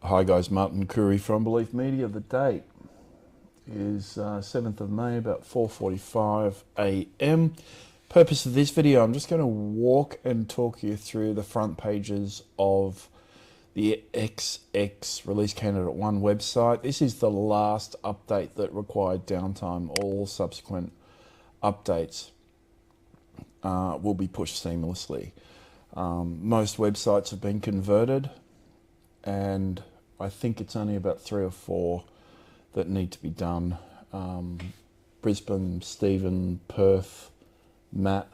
Hi guys, Martin Curry from Belief Media. The date is 7th of May, about 4:45 a.m. Purpose of this video, I'm just going to walk and talk you through the front pages of the XX Release Candidate 1 website. This is the last update that required downtime. All subsequent updates will be pushed seamlessly. Most websites have been converted, and I think it's only about 3 or 4 that need to be done. Brisbane, Stephen, Perth, Matt.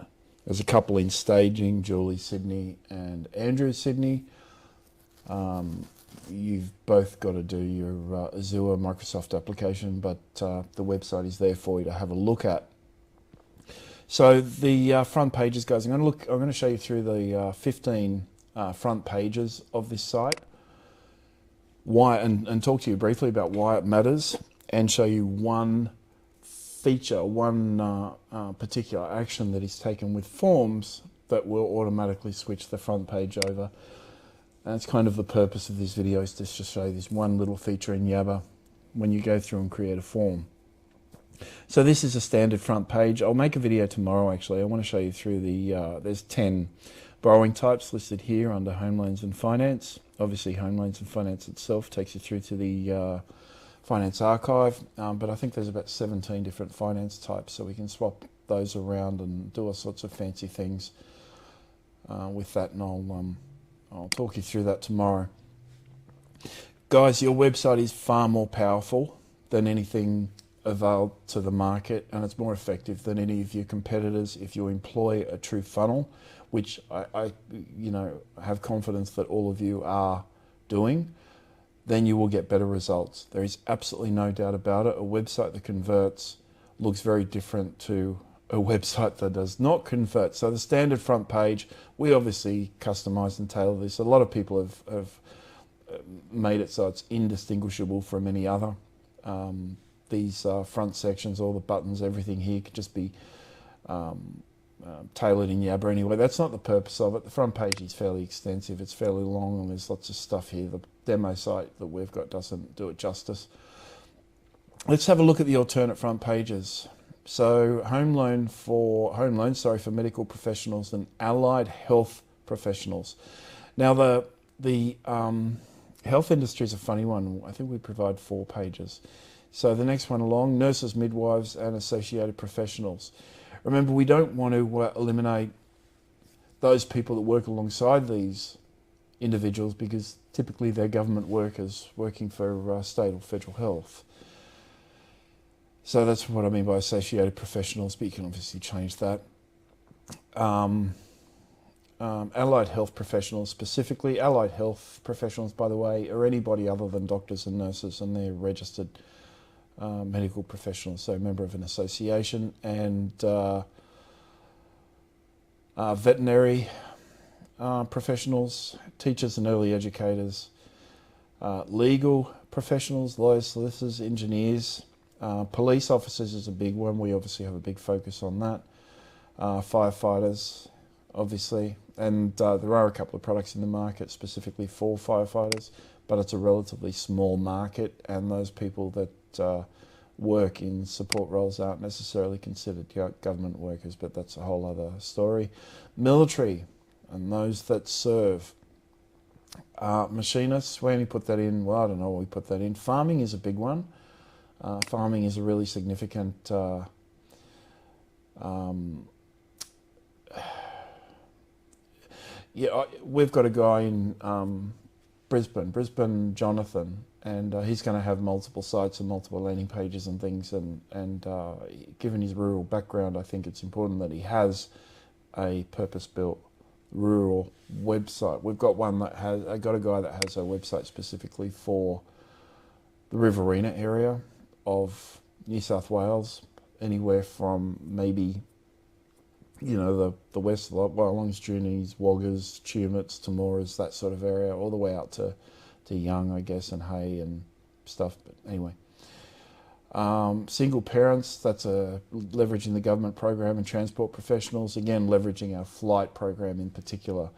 There's a couple in staging, Julie Sydney and Andrew Sydney. You've both got to do your Azure Microsoft application, but the website is there for you to have a look at. So the front pages, guys, I'm going to show you through the 15 front pages of this site. Why, and talk to you briefly about why it matters, and show you one feature, one particular action that is taken with forms that will automatically switch the front page over. And it's kind of the purpose of this video, is just to show you this one little feature in Yabba when you go through and create a form. So this is a standard front page. I'll make a video tomorrow actually. I want to show you through the, there's 10 borrowing types listed here under Home Loans and Finance. Obviously Home Loans and Finance itself takes you through to the Finance Archive, but I think there's about 17 different finance types, so we can swap those around and do all sorts of fancy things with that, and I'll talk you through that tomorrow. Guys, your website is far more powerful than anything available to the market, and it's more effective than any of your competitors if you employ a true funnel, which I have confidence that all of you are doing. Then you will get better results. There is absolutely no doubt about it. A website that converts looks very different to a website that does not convert. So the standard front page, we obviously customize and tailor this. A lot of people have made it so it's indistinguishable from any other. These front sections, all the buttons, everything here could just be tailored in Yabba anyway. That's not the purpose of it. The front page is fairly extensive. It's fairly long, and there's lots of stuff here. The demo site that we've got doesn't do it justice. Let's have a look at the alternate front pages. So home loans for medical professionals and allied health professionals. Now the health industry is a funny one. I think we provide 4 pages. So the next one along, nurses, midwives and associated professionals. Remember, we don't want to eliminate those people that work alongside these individuals, because typically they're government workers working for state or federal health. So that's what I mean by associated professionals, but you can obviously change that. Allied health professionals specifically. Allied health professionals, by the way, are anybody other than doctors and nurses, and they're registered medical professionals, so a member of an association. And veterinary professionals, teachers and early educators, legal professionals, lawyers, solicitors, engineers, police officers is a big one. We obviously have a big focus on that. Firefighters, obviously, and there are a couple of products in the market specifically for firefighters, but it's a relatively small market, and those people that work in support roles aren't necessarily considered government workers, but that's a whole other story. Military and those that serve. Machinists, where do we put that in? Well, I don't know where we put that in. Farming is a big one. Farming is a really significant we've got a guy in Brisbane, Jonathan, and he's going to have multiple sites and multiple landing pages and things, and given his rural background, I think it's important that he has a purpose-built rural website. We've got one that has, I got a guy that has a website specifically for the Riverina area of New South Wales, anywhere from maybe, the west, Longitudes, Woggers, Tumits, Tamoras, that sort of area, all the way out to Young, I guess, and Hay and stuff. But anyway, single parents, that's leveraging the government program, and transport professionals, again, leveraging our flight program in particular.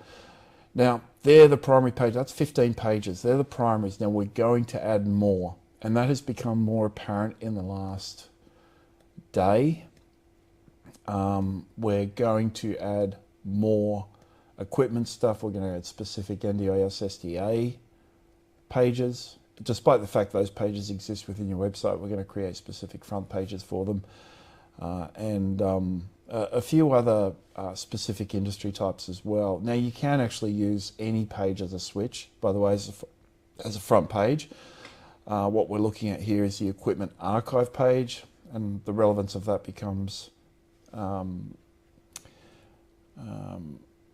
Now, they're the primary page. That's 15 pages. They're the primaries. Now, we're going to add more. And that has become more apparent in the last day. We're going to add more equipment stuff. We're going to add specific NDIS SDA pages. Despite the fact those pages exist within your website, we're going to create specific front pages for them. And a few other specific industry types as well. Now, you can actually use any page as a switch, by the way, as a front page. What we're looking at here is the equipment archive page, and the relevance of that becomes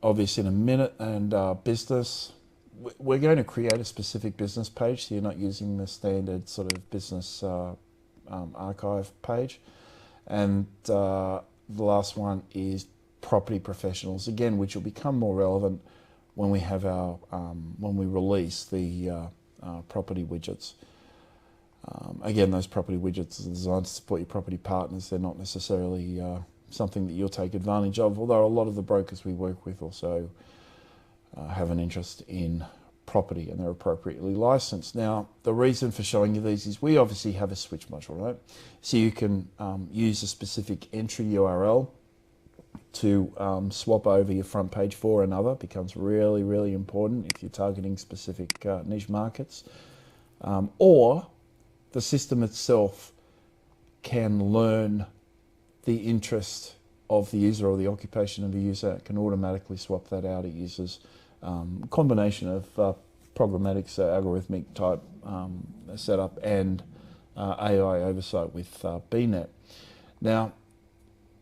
obvious in a minute. And business, we're going to create a specific business page, so you're not using the standard sort of business archive page. And the last one is property professionals, again, which will become more relevant when we have our when we release the property widgets. Again, those property widgets are designed to support your property partners. They're not necessarily something that you'll take advantage of, although a lot of the brokers we work with also have an interest in property and they're appropriately licensed. Now, the reason for showing you these is we obviously have a switch module, right? So you can use a specific entry URL to swap over your front page for another. It becomes really, really important if you're targeting specific niche markets. Or the system itself can learn the interest of the user or the occupation of the user. It can automatically swap that out. It uses a combination of programmatic, so algorithmic type setup and AI oversight with BNet. Now,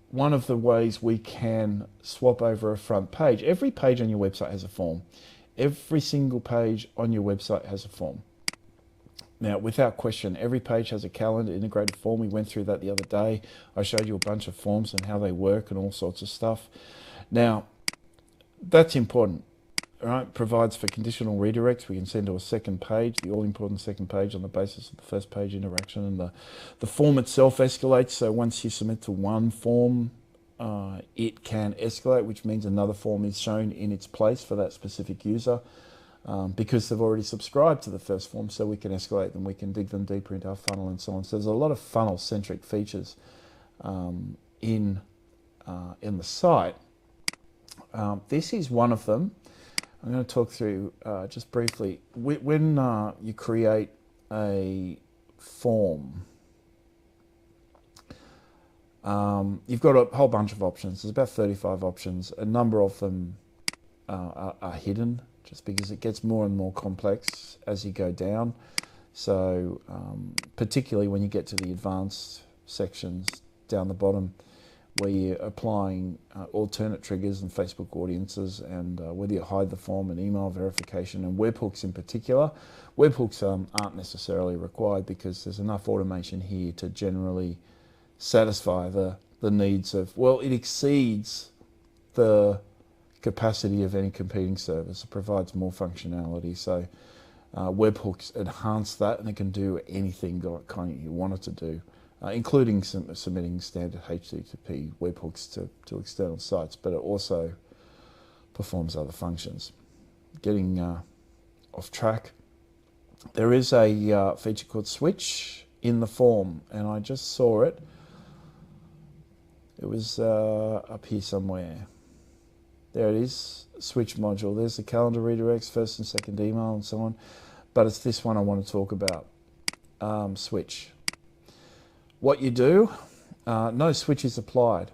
one of the ways we can swap over a front page, every page on your website has a form. Every single page on your website has a form. Now, without question, every page has a calendar integrated form. We went through that the other day. I showed you a bunch of forms and how they work and all sorts of stuff. Now, that's important, right? Provides for conditional redirects. We can send to a second page, the all-important second page on the basis of the first page interaction. And the form itself escalates. So once you submit to one form, it can escalate, which means another form is shown in its place for that specific user. Because they've already subscribed to the first form, so we can escalate them, we can dig them deeper into our funnel and so on. So there's a lot of funnel-centric features in the site. This is one of them. I'm going to talk through just briefly. When you create a form, you've got a whole bunch of options. There's about 35 options. A number of them are hidden, just because it gets more and more complex as you go down. So particularly when you get to the advanced sections down the bottom, where you're applying alternate triggers and Facebook audiences, and whether you hide the form and email verification and webhooks in particular. Webhooks aren't necessarily required because there's enough automation here to generally satisfy the needs of, well, it exceeds the capacity of any competing service. It provides more functionality. So webhooks enhance that, and it can do anything kind you want it to do, including submitting standard HTTP webhooks to external sites, but it also performs other functions. Getting off track, there is a feature called Switch in the form, and I just saw it. It was up here somewhere. There it is, Switch module. There's the calendar redirects, first and second email and so on. But it's this one I want to talk about, Switch. What you do, no switch is applied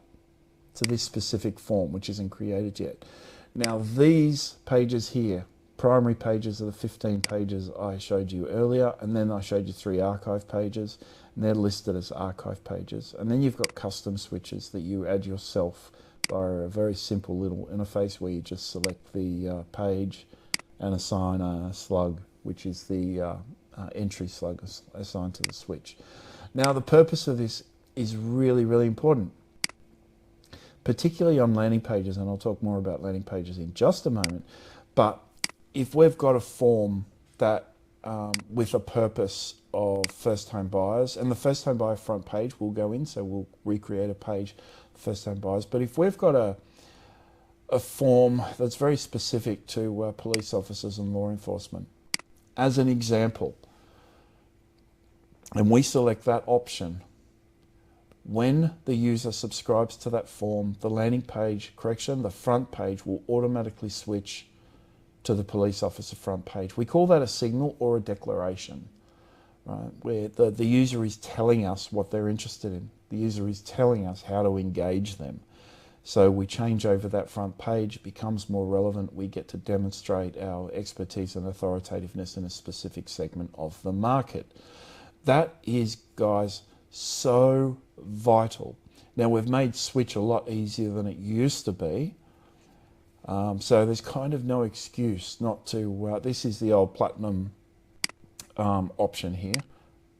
to this specific form, which isn't created yet. Now these pages here, primary pages are the 15 pages I showed you earlier, and then I showed you 3 archive pages, and they're listed as archive pages. And then you've got custom switches that you add yourself via a very simple little interface where you just select the page and assign a slug, which is the entry slug assigned to the switch. Now, the purpose of this is really, really important, particularly on landing pages, and I'll talk more about landing pages in just a moment. But if we've got a form that with a purpose of first-time buyers, and the first-time buyer front page will go in, so we'll recreate a page for first-time buyers. But if we've got a form that's very specific to police officers and law enforcement. As an example, and we select that option, when the user subscribes to that form, the landing page, the front page will automatically switch to the police officer front page. We call that a signal or a declaration, right? Where the user is telling us what they're interested in. The user is telling us how to engage them. So we change over that front page, it becomes more relevant. We get to demonstrate our expertise and authoritativeness in a specific segment of the market. That is, guys, so vital. Now, we've made switch a lot easier than it used to be. So there's kind of no excuse not to, this is the old platinum option here,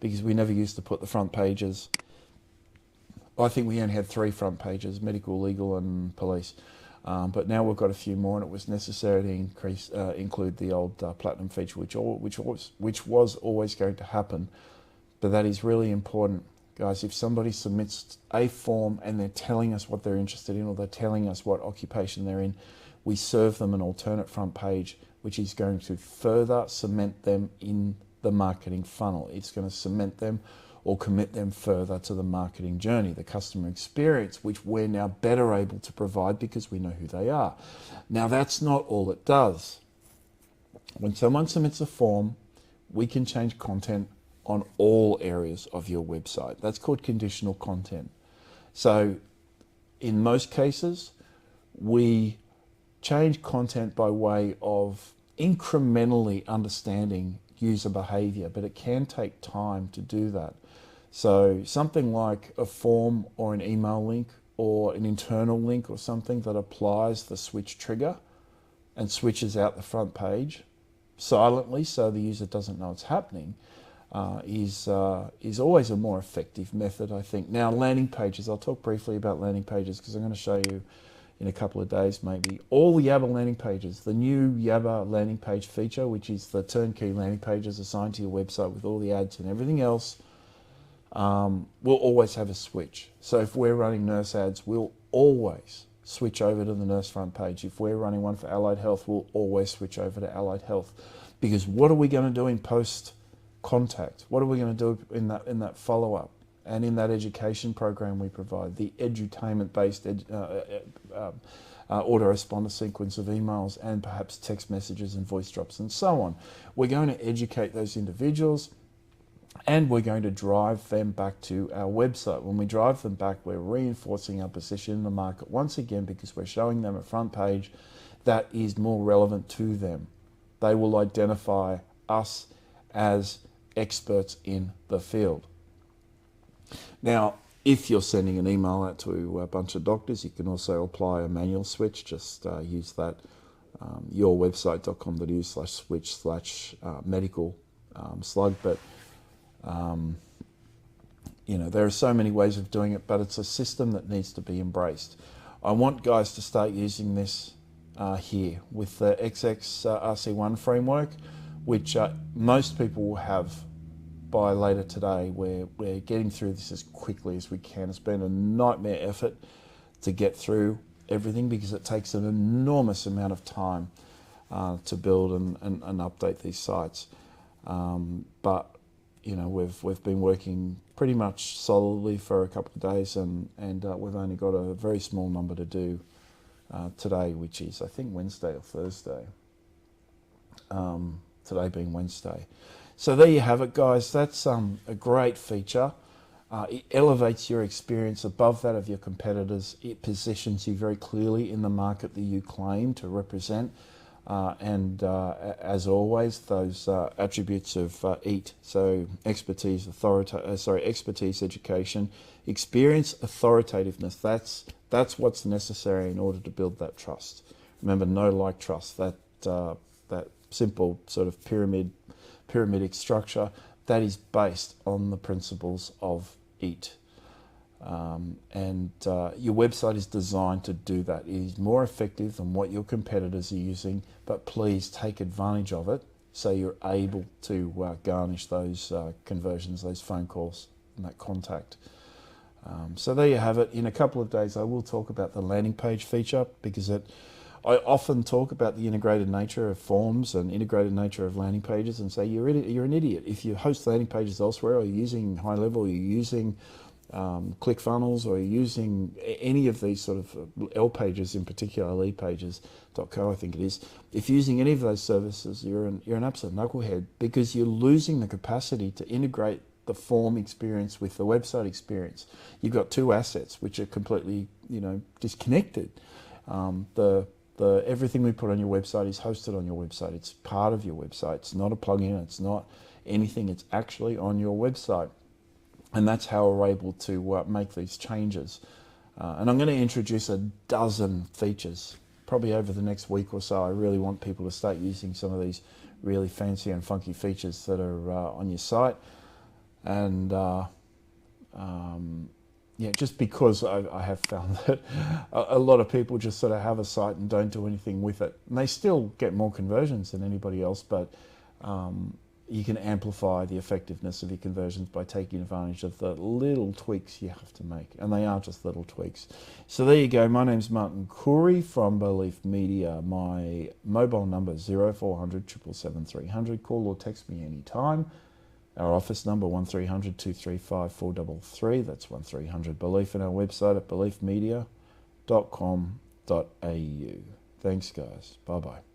because we never used to put the front pages. I think we only had 3 front pages, medical, legal and police. But now we've got a few more, and it was necessary to include the old platinum feature, which was always going to happen. But that is really important, guys. If somebody submits a form and they're telling us what they're interested in, or they're telling us what occupation they're in, we serve them an alternate front page, which is going to further cement them in the marketing funnel. It's going to cement them or commit them further to the marketing journey, the customer experience, which we're now better able to provide because we know who they are. Now, that's not all it does. When someone submits a form, we can change content on all areas of your website. That's called conditional content. So in most cases, we change content by way of incrementally understanding user behavior, but it can take time to do that. So something like a form or an email link or an internal link or something that applies the switch trigger and switches out the front page silently so the user doesn't know it's happening is always a more effective method, I think. Now, landing pages, I'll talk briefly about landing pages because I'm going to show you in a couple of days maybe. All the Yabba landing pages, the new Yabba landing page feature, which is the turnkey landing pages assigned to your website with all the ads and everything else, we'll always have a switch. So if we're running nurse ads, we'll always switch over to the nurse front page. If we're running one for allied health, we'll always switch over to allied health. Because what are we going to do in post contact? What are we going to do in that follow-up and in that education program we provide, the edutainment-based autoresponder sequence of emails and perhaps text messages and voice drops and so on? We're going to educate those individuals, and we're going to drive them back to our website. When we drive them back, we're reinforcing our position in the market once again because we're showing them a front page that is more relevant to them. They will identify us as experts in the field. Now, if you're sending an email out to a bunch of doctors, you can also apply a manual switch. Just use that yourwebsite.com.au/switch/medical slug. But there are so many ways of doing it, but it's a system that needs to be embraced. I want guys to start using this here with the XXRC1 framework, which most people will have by later today. We're getting through this as quickly as we can. It's been a nightmare effort to get through everything because it takes an enormous amount of time to build and update these sites. But we've been working pretty much solidly for a couple of days, and we've only got a very small number to do today, which is I think Wednesday or Thursday. Today being Wednesday. So there you have it, guys. That's a great feature. It elevates your experience above that of your competitors. It positions you very clearly in the market that you claim to represent. As always, those attributes of EAT, so expertise, expertise, education, experience, authoritativeness. That's what's necessary in order to build that trust. Remember, know, like, trust. That simple sort of pyramidal structure that is based on the principles of EAT. Your website is designed to do that. It is more effective than what your competitors are using, but please take advantage of it so you're able to garnish those conversions, those phone calls and that contact. So there you have it. In a couple of days I will talk about the landing page feature because it I often talk about the integrated nature of forms and integrated nature of landing pages and say you're an idiot if you host landing pages elsewhere, or you're using high level, or you're using ClickFunnels, or you're using any of these sort of L pages, in particular leadpages.co, I think it is. If you're using any of those services, you're an absolute knucklehead, because you're losing the capacity to integrate the form experience with the website experience. You've got two assets which are completely, disconnected. The everything we put on your website is hosted on your website. It's part of your website. It's not a plugin. It's not anything. It's actually on your website. And that's how we're able to make these changes. And I'm going to introduce a dozen features probably over the next week or so. I really want people to start using some of these really fancy and funky features that are on your site. And just because I have found that a lot of people just sort of have a site and don't do anything with it. And they still get more conversions than anybody else, but you can amplify the effectiveness of your conversions by taking advantage of the little tweaks you have to make. And they are just little tweaks. So there you go. My name's Martin Curry from Belief Media. My mobile number is 0400 777 300. Call or text me anytime. Our office number 1300 235 433. That's 1300 Belief, and our website at beliefmedia.com.au. Thanks, guys. Bye bye.